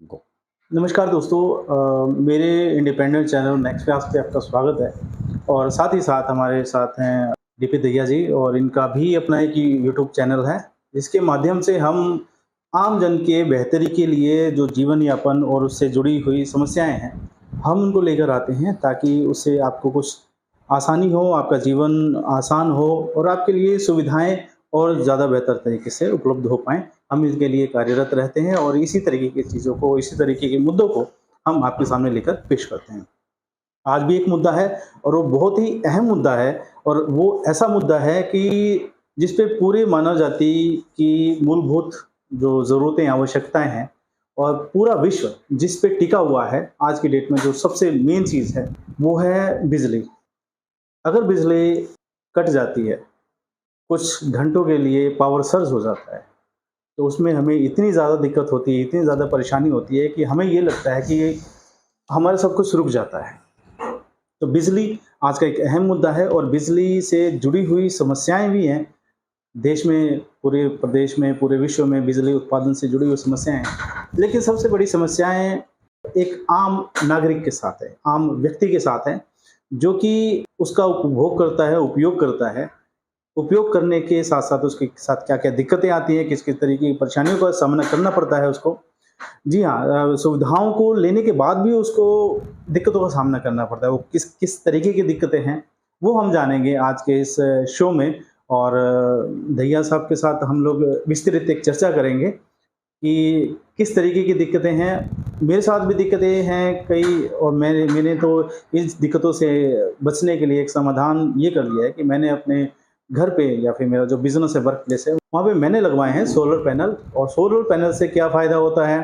गो। नमस्कार दोस्तों, मेरे इंडिपेंडेंट चैनल नेक्स्ट पे आपका स्वागत है। और साथ ही साथ हमारे साथ हैं डीपी दहिया जी, और इनका भी अपना एक यूट्यूब चैनल है जिसके माध्यम से हम आम जन के बेहतरी के लिए जो जीवन यापन और उससे जुड़ी हुई समस्याएं हैं, हम उनको लेकर आते हैं ताकि उससे आपको कुछ आसानी हो, आपका जीवन आसान हो और आपके लिए सुविधाएं और ज़्यादा बेहतर तरीके से उपलब्ध हो पाएँ। हम इसके लिए कार्यरत रहते हैं और इसी तरीके की चीज़ों को, इसी तरीके के मुद्दों को हम आपके सामने लेकर पेश करते हैं। आज भी एक मुद्दा है और वो बहुत ही अहम मुद्दा है, और वो ऐसा मुद्दा है कि जिस पे पूरे मानव जाति की मूलभूत जो ज़रूरतें, आवश्यकताएँ हैं और पूरा विश्व जिस पे टिका हुआ है आज की डेट में, जो सबसे मेन चीज़ है, वो है बिजली। अगर बिजली कट जाती है, कुछ घंटों के लिए पावर सर्ज हो जाता है, तो उसमें हमें इतनी ज़्यादा दिक्कत होती है, इतनी ज़्यादा परेशानी होती है कि हमें ये लगता है कि हमारा सब कुछ रुक जाता है। तो बिजली आज का एक अहम मुद्दा है और बिजली से जुड़ी हुई समस्याएँ भी हैं। देश में, पूरे प्रदेश में, पूरे विश्व में बिजली उत्पादन से जुड़ी हुई समस्याएँ हैं। लेकिन सबसे बड़ी समस्याएँ एक आम नागरिक के साथ है, आम व्यक्ति के साथ है, जो कि उसका उपभोग करता है, उपयोग करता है। उपयोग करने के साथ-साथ उसके साथ क्या-क्या दिक्कतें आती हैं, किस-किस तरीके की परेशानियों का सामना करना पड़ता है उसको। जी हाँ, सुविधाओं को लेने के बाद भी उसको दिक्कतों का सामना करना पड़ता है। वो किस किस तरीके की दिक्कतें हैं, वो हम जानेंगे आज के इस शो में। और दहिया साहब के साथ हम लोग विस्तृत एक चर्चा करेंगे कि किस तरीके की दिक्कतें हैं। मेरे साथ भी दिक्कतें हैं कई, और मैंने तो इस दिक्कतों से बचने के लिए एक समाधान ये कर लिया है कि मैंने अपने घर पे, या फिर मेरा जो बिज़नेस है, वर्क प्लेस है, वहाँ पे मैंने लगवाए हैं सोलर पैनल। और सोलर पैनल से क्या फ़ायदा होता है,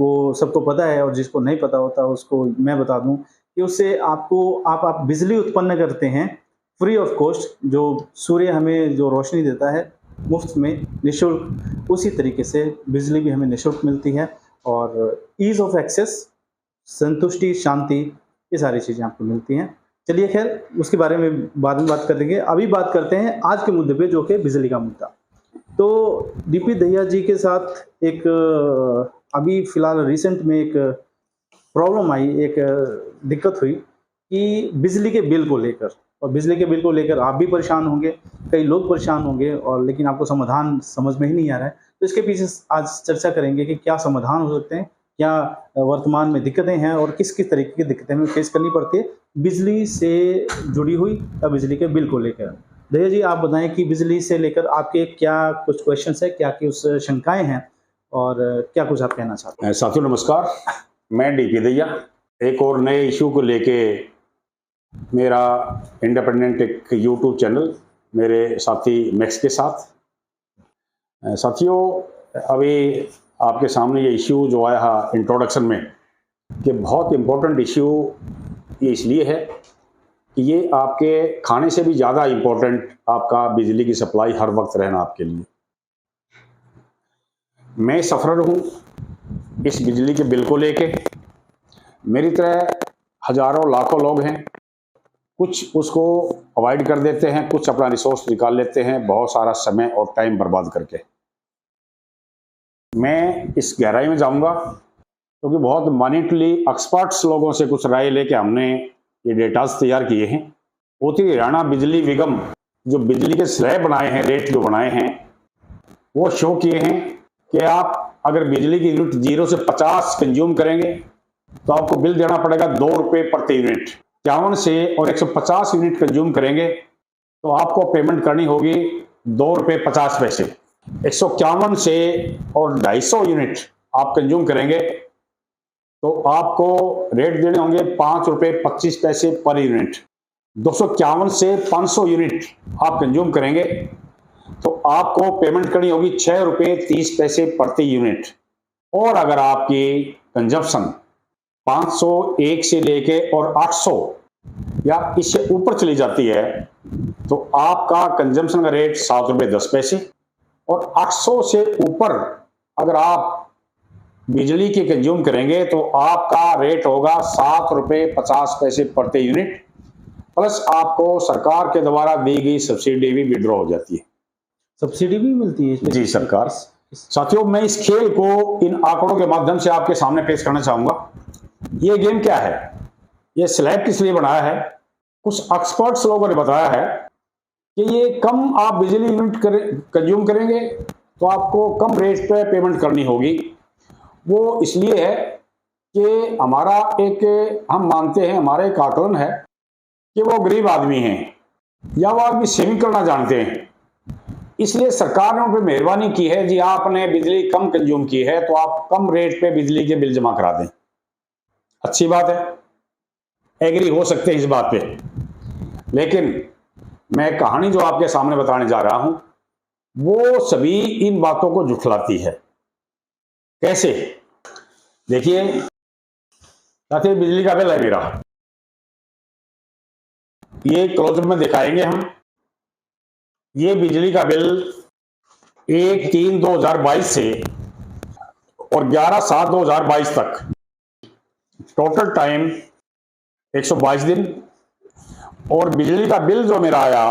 वो सबको पता है, और जिसको नहीं पता होता उसको मैं बता दूँ कि उससे आपको आप बिजली उत्पन्न करते हैं फ्री ऑफ कॉस्ट। जो सूर्य हमें जो रोशनी देता है मुफ़्त में, निःशुल्क, उसी तरीके से बिजली भी हमें निःशुल्क मिलती है। और ईज़ ऑफ एक्सेस, संतुष्टि, शांति, ये सारी चीज़ें आपको मिलती हैं। चलिए खैर, उसके बारे में बाद में बात कर लेंगे। अभी बात करते हैं आज के मुद्दे पे, जो कि बिजली का मुद्दा। तो डीपी दहिया जी के साथ एक अभी फ़िलहाल रिसेंट में एक प्रॉब्लम आई, एक दिक्कत हुई कि बिजली के बिल को लेकर। और बिजली के बिल को लेकर आप भी परेशान होंगे, कई लोग परेशान होंगे, और लेकिन आपको समाधान समझ में ही नहीं आ रहा है। तो इसके पीछे आज चर्चा करेंगे कि क्या समाधान हो सकते हैं, क्या वर्तमान में दिक्कतें हैं, और किस-किस तरीके की दिक्कतें हमें फेस करनी पड़ती है बिजली से जुड़ी हुई या बिजली के बिल को लेकर। दया जी, आप बताएँ कि बिजली से लेकर आपके क्या कुछ क्वेश्चन्स हैं, क्या कुछ शंकाएँ हैं, और क्या कुछ आप कहना चाहते हैं? साथियों नमस्कार, मैं डीपी दहिया एक और नए इशू को लेके मेरा इंडिपेंडेंट एक यूट्यूब चैनल मेरे साथी मैक्स के साथ। साथियों, अभी आपके सामने ये इशू जो आया है इंट्रोडक्शन में, कि बहुत इम्पोर्टेंट इशू ये इसलिए है कि ये आपके खाने से भी ज़्यादा इम्पोर्टेंट आपका बिजली की सप्लाई हर वक्त रहना आपके लिए। मैं सफ़रर हूँ इस बिजली के बिल को लेके। मेरी तरह हजारों लाखों लोग हैं, कुछ उसको अवॉइड कर देते हैं, कुछ अपना रिसोर्स निकाल लेते हैं बहुत सारा समय और टाइम बर्बाद करके। मैं इस गहराई में जाऊंगा क्योंकि बहुत मानिटली एक्सपर्ट्स लोगों से कुछ राय लेके हमने ये डेटास तैयार किए हैं। उत्तरी हरियाणा बिजली निगम जो बिजली के स्लैब बनाए हैं, रेट जो बनाए हैं, वो शो किए हैं कि आप अगर बिजली की यूनिट 0 से 50 कंज्यूम करेंगे तो आपको बिल देना पड़ेगा 2 रुपये प्रति यूनिट। 51 से और 150 यूनिट कंज्यूम करेंगे तो आपको पेमेंट करनी होगी 2 रुपये 50 पैसे। 151 से और 250 यूनिट आप कंज्यूम करेंगे तो आपको रेट देने होंगे 5 रुपये 25 पैसे पर यूनिट। 251 से 500 यूनिट आप कंज्यूम करेंगे तो आपको पेमेंट करनी होगी 6 रुपये 30 पैसे प्रति यूनिट। और अगर आपकी कंजप्शन 501 से लेके और 800 या इससे ऊपर चली जाती है तो आपका कंजम्पशन का रेट 7 रुपये 10 पैसे। और 800 से ऊपर अगर आप बिजली की कंज्यूम करेंगे तो आपका रेट होगा 7 रुपये 50 पैसे प्रति यूनिट, प्लस आपको सरकार के द्वारा दी गई सब्सिडी भी विड्रॉ हो जाती है। सब्सिडी भी मिलती है इसमें? जी, सरकार साथियों, मैं इस खेल को इन आंकड़ों के माध्यम से आपके सामने पेश करना चाहूंगा। ये गेम क्या है, ये स्लैब किस लिए बनाया है। कुछ एक्सपर्ट्स लोगों ने बताया है कि ये कम आप बिजली यूनिट कंज्यूम करेंगे तो आपको कम रेट पे पेमेंट करनी होगी। वो इसलिए है कि हमारा एक, हम मानते हैं, हमारा एक आकलन है कि वो गरीब आदमी हैं या वो आदमी सेविंग करना जानते हैं, इसलिए सरकार ने उन पर मेहरबानी की है। जी आपने बिजली कम कंज्यूम की है तो आप कम रेट पे बिजली के बिल जमा करा दें। अच्छी बात है, एग्री हो सकते हैं इस बात पे। लेकिन मैं कहानी जो आपके सामने बताने जा रहा हूं वो सभी इन बातों को झुठलाती है। कैसे? देखिए साथियों, बिजली का बिल है मेरा, ये क्लोजअप में दिखाएंगे हम। ये बिजली का बिल 1/3/2022 से और 11/7/2022 तक, टोटल टाइम 122 दिन, और बिजली का बिल जो मेरा आया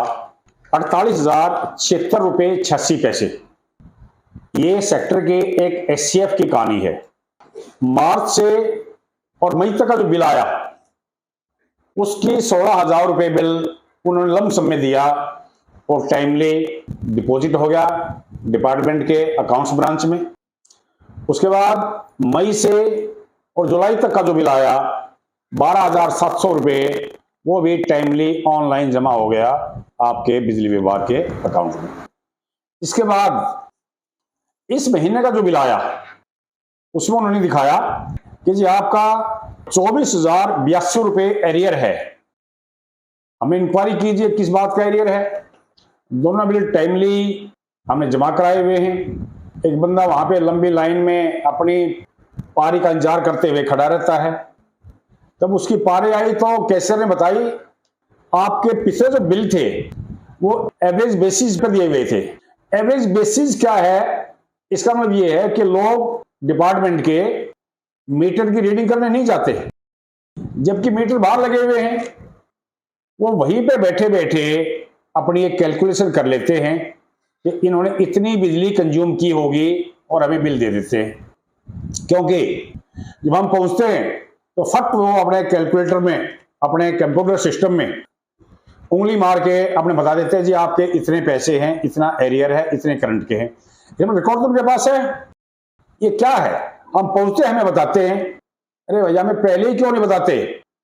48,076 रुपये 86 पैसे। ये सेक्टर के एक एससीएफ की कहानी है। मार्च से और मई तक का जो बिल आया उसकी 16,000 रुपये बिल उन्होंने लमसम में दिया और टाइमली डिपॉजिट हो गया डिपार्टमेंट के अकाउंट्स ब्रांच में। उसके बाद मई से और जुलाई तक का जो बिल आया 12,700 रुपये, वो भी टाइमली ऑनलाइन जमा हो गया आपके बिजली विभाग के अकाउंट में। इसके बाद इस महीने का जो बिल आया उसमें उन्होंने दिखाया कि जी आपका 24,082 रुपये एरियर है। हमें इंक्वायरी कीजिए किस बात का एरियर है। दोनों बिल टाइमली हमने जमा कराए हुए हैं। एक बंदा वहां पे लंबी लाइन में अपनी पारी का इंतजार करते हुए खड़ा रहता है। तब उसकी पारी आई तो कैशियर ने बताई आपके पिछले जो बिल थे वो एवरेज बेसिस पर दिए हुए थे। एवरेज बेसिस क्या है? इसका मतलब ये है कि लोग डिपार्टमेंट के मीटर की रीडिंग करने नहीं जाते, जबकि मीटर बाहर लगे हुए हैं। वो वहीं पे बैठे बैठे अपनी एक कैलकुलेशन कर लेते हैं कि इन्होंने इतनी बिजली कंज्यूम की होगी और हमें बिल दे देते हैं। क्योंकि जब हम पहुंचते हैं तो फट वो अपने कैलकुलेटर में, अपने कंप्यूटर सिस्टम में उंगली मार के अपने बता देते हैं जी आपके इतने पैसे हैं, इतना एरियर है, इतने करंट के हैं। रिकॉर्ड तो उनके पास है। ये क्या है? हम पहुंचते हमें बताते हैं, अरे भैया हमें पहले ही क्यों नहीं बताते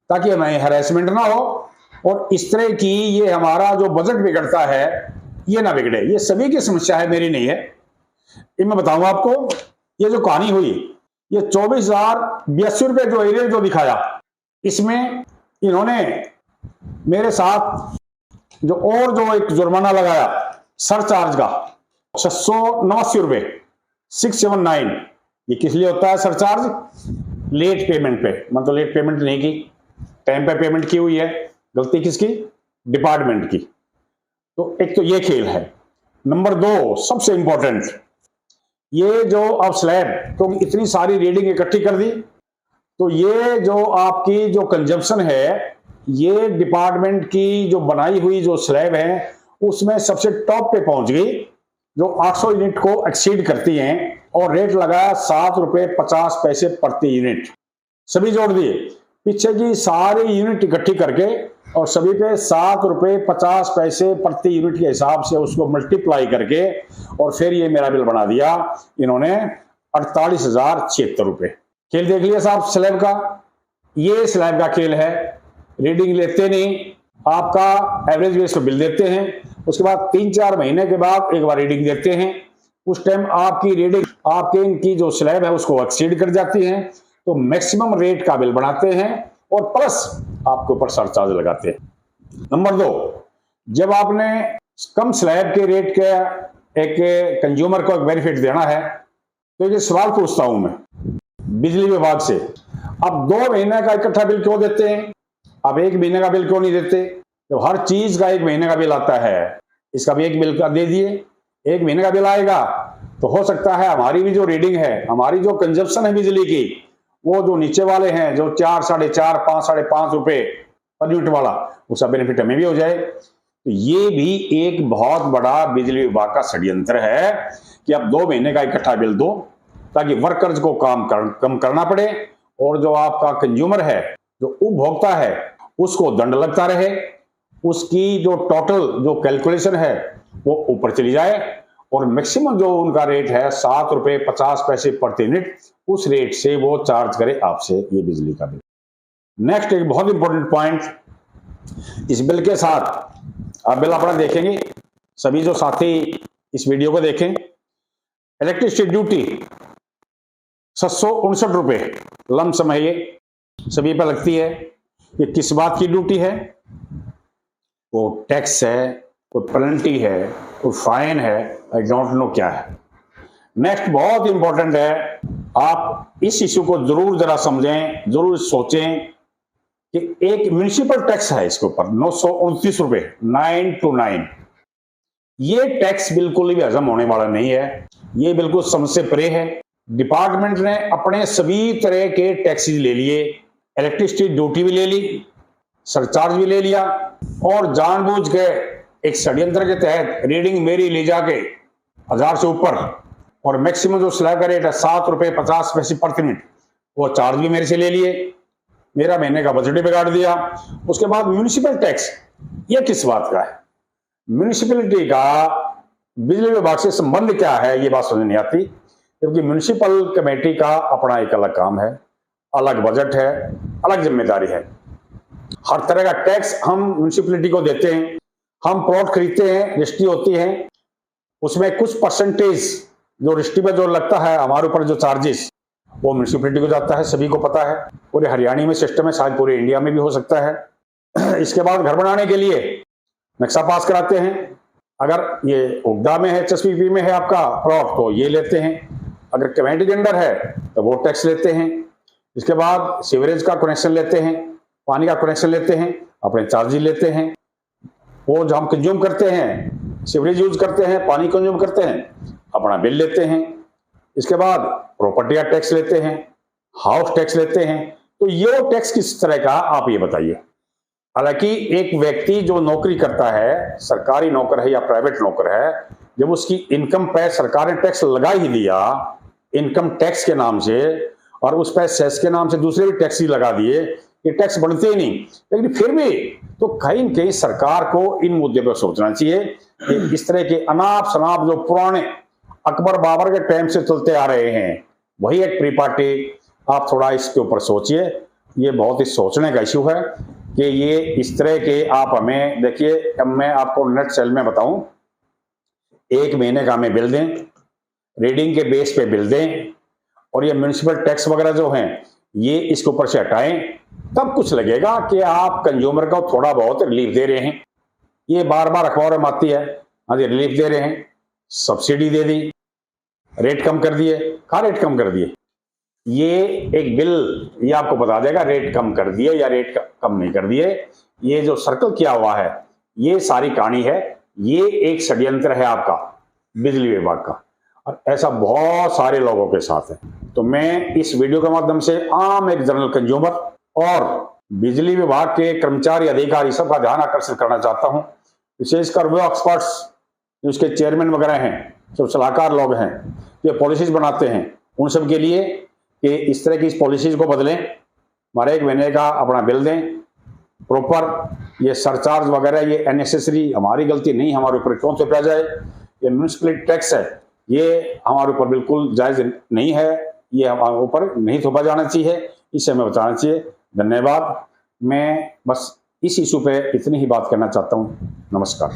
ताकि हमें हैरेसमेंट ना हो और इस तरह की ये हमारा जो बजट बिगड़ता है ये ना बिगड़े। ये सभी की समस्या है, मेरी नहीं है। ये मैं बताऊंगा आपको। ये जो कहानी हुई, ये 24,082 रुपये जो एरियर जो दिखाया, इसमें इन्होंने मेरे साथ जो एक जुर्माना लगाया सरचार्ज का 689 रुपये 679। ये किस लिए होता है सरचार्ज? लेट पेमेंट पे। मतलब लेट पेमेंट नहीं की, टाइम पे पेमेंट की हुई है। गलती किसकी? डिपार्टमेंट की। तो एक तो ये खेल है। नंबर 2 सबसे इंपॉर्टेंट, ये जो अब स्लैब, क्योंकि इतनी सारी रीडिंग इकट्ठी कर दी तो ये जो आपकी जो कंजम्पशन है, ये डिपार्टमेंट की जो बनाई हुई जो स्लैब है उसमें सबसे टॉप पे पहुंच गई, जो 800 यूनिट को एक्सीड करती हैं, और रेट लगाया 7 रुपये 50 पैसे प्रति यूनिट। सभी जोड़ दिए, पीछे की सारी यूनिट इकट्ठी करके और सभी पे 7 रुपये 50 पैसे प्रति यूनिट के हिसाब से उसको मल्टीप्लाई करके और फिर ये मेरा बिल बना दिया इन्होंने 48,076 रुपये। खेल देख लिया साहब स्लैब का। ये स्लैब का खेल है। रीडिंग लेते नहीं, आपका एवरेज बेस पर बिल देते हैं, उसके बाद 3-4 महीने के बाद एक बार रीडिंग देते हैं। उस टाइम आपकी रीडिंग आपके इनकी जो स्लैब है उसको एक्सीड कर जाती है, तो मैक्सिमम रेट का बिल बनाते हैं और प्लस आपके ऊपर सरचार्ज लगाते हैं। नंबर 2, जब आपने कम स्लैब के रेट के एक कंज्यूमर को एक बेनिफिट देना है तो ये सवाल पूछता हूं मैं बिजली विभाग से, अब 2 महीने का इकट्ठा बिल क्यों देते हैं? अब 1 महीने का बिल क्यों नहीं देते? तो हर चीज का 1 महीने का बिल आता है, इसका भी 1 बिल का दे दिए। 1 महीने का बिल आएगा तो हो सकता है हमारी भी जो रीडिंग है, हमारी जो कंजप्शन है बिजली की, वो जो नीचे वाले हैं जो 4, 4.5, 5, 5.5 रुपए पर यूनिट वाला, उसका बेनिफिट हमें भी हो जाए। तो ये भी एक बहुत बड़ा बिजली विभाग का षड्यंत्र है कि आप 2 महीने का इकट्ठा बिल दो ताकि वर्कर्स को कम करना पड़े और जो आपका कंज्यूमर है, जो उपभोक्ता है, उसको दंड लगता रहे, उसकी जो टोटल जो कैलकुलेशन है वो ऊपर चली जाए और मैक्सिमम जो उनका रेट है 7 रुपए 50 पैसे प्रति यूनिट, उस रेट से वो चार्ज करे आपसे ये बिजली का बिल। नेक्स्ट एक बहुत इंपॉर्टेंट पॉइंट, इस बिल के साथ आप बिल अपना देखेंगे, सभी जो साथी इस वीडियो को देखें, इलेक्ट्रिसिटी ड्यूटी 759 रुपए लमसम है, ये सभी पर लगती है। ये किस बात की ड्यूटी है? वो टैक्स है, कोई पेनल्टी है, कोई फाइन है, आई डोंट नो क्या है। नेक्स्ट बहुत इंपॉर्टेंट है, आप इस इश्यू को जरूर जरा समझें, जरूर सोचें कि एक म्युनिसिपल टैक्स है इसके ऊपर 929 रुपए 929। ये टैक्स बिल्कुल भी हजम होने वाला नहीं है, ये बिल्कुल समझ से परे है। डिपार्टमेंट ने अपने सभी तरह के टैक्सेस ले लिए, इलेक्ट्रिसिटी ड्यूटी भी ले ली, सरचार्ज भी ले लिया और जानबूझ के एक षड्यंत्र के तहत रीडिंग मेरी ले जाके 1000 से ऊपर और मैक्सिमम जो स्लैब का रेट है 7 रुपए 50 पैसे प्रति यूनिट, वो चार्ज भी मेरे से ले लिए, मेरा महीने का बजट भी बिगाड़ दिया। उसके बाद म्युनिसिपल टैक्स, ये किस बात का है? म्युनिसिपैलिटी का बिजली विभाग से संबंध क्या है, ये बात समझ नहीं आती, क्योंकि म्युनिसिपल कमेटी का अपना एक अलग काम है, अलग बजट है, अलग जिम्मेदारी है। हर तरह का टैक्स हम म्युनिसिपैलिटी को देते हैं, हम प्लॉट खरीदते हैं, रजिस्ट्री होती है, उसमें कुछ परसेंटेज जो रजिस्ट्री पर जो लगता है हमारे ऊपर जो चार्जेस, वो म्युनिसिपैलिटी को जाता है, सभी को पता है। पूरे हरियाणा में सिस्टम है, शायद पूरे इंडिया में भी हो सकता है। इसके बाद घर बनाने के लिए नक्शा पास कराते हैं, अगर ये उगदा में है, HSPP में है आपका प्लॉट, तो ये लेते हैं, अगर कमेटी के अंडर है तो वो टैक्स लेते हैं। इसके बाद सीवरेज का कनेक्शन लेते हैं, पानी का कनेक्शन लेते हैं, अपने चार्जेस लेते हैं, वो जो हम कंज्यूम करते हैं, सीवरेज यूज करते हैं, पानी कंज्यूम करते हैं, अपना बिल लेते हैं। इसके बाद प्रॉपर्टी का टैक्स लेते हैं, हाउस टैक्स लेते हैं। तो ये टैक्स किस तरह का, आप ये बताइए। हालांकि एक व्यक्ति जो नौकरी करता है, सरकारी नौकर है या प्राइवेट नौकर है, जब उसकी इनकम पे सरकार ने टैक्स लगा ही दिया इनकम टैक्स के नाम से, और उस पर सेस के नाम से दूसरे भी टैक्स ही लगा दिए, ये टैक्स बनते ही नहीं। लेकिन फिर भी तो कहीं न कहीं सरकार को इन मुद्दे पर सोचना चाहिए कि इस तरह के अनाप शनाप जो पुराने अकबर बाबर के टाइम से चलते आ रहे हैं, वही एक प्री पार्टी, आप थोड़ा इसके ऊपर सोचिए। ये बहुत ही सोचने का इश्यू है कि ये इस तरह के आप हमें देखिए, अब मैं आपको नेट सेल में बताऊं, 1 महीने का हमें बिल दें, रीडिंग के बेस पे बिल दें, और ये म्युनिसिपल टैक्स वगैरह जो हैं ये इसके ऊपर से हटाएं, तब कुछ लगेगा कि आप कंज्यूमर को थोड़ा बहुत रिलीफ दे रहे हैं। ये बार बार अखबार में आती है, हाँ जी रिलीफ दे रहे हैं, सब्सिडी दे दी, रेट कम कर दिए, कहाँ रेट कम कर दिए? ये एक बिल ये आपको बता देगा रेट कम कर दिए या रेट कम नहीं कर दिए। ये जो सर्कल किया हुआ है, ये सारी कहानी है, ये एक षड्यंत्र है आपका बिजली विभाग का, और ऐसा बहुत सारे लोगों के साथ है। तो मैं इस वीडियो के माध्यम से आम एक जनरल कंज्यूमर और बिजली विभाग के कर्मचारी अधिकारी सबका ध्यान आकर्षित करना चाहता हूं, विशेषकर वो एक्सपर्ट्स उसके चेयरमैन वगैरह हैं, जो सलाहकार लोग हैं, ये पॉलिसीज बनाते हैं, उन सब के लिए कि इस तरह की इस पॉलिसीज को बदलें, हमारे 1 महीने का अपना बिल दें प्रॉपर। ये सरचार्ज वगैरह ये अननेसेसरी, हमारी गलती नहीं, हमारे ऊपर क्यों थोपा जाए? ये म्युनिसिपैलिटी टैक्स है, ये हमारे ऊपर बिल्कुल जायज नहीं है, ये हमारे ऊपर नहीं थोपा जाना चाहिए, इसे हमें बचाना चाहिए। धन्यवाद। मैं बस इस इशू पे इतनी ही बात करना चाहता हूँ। नमस्कार।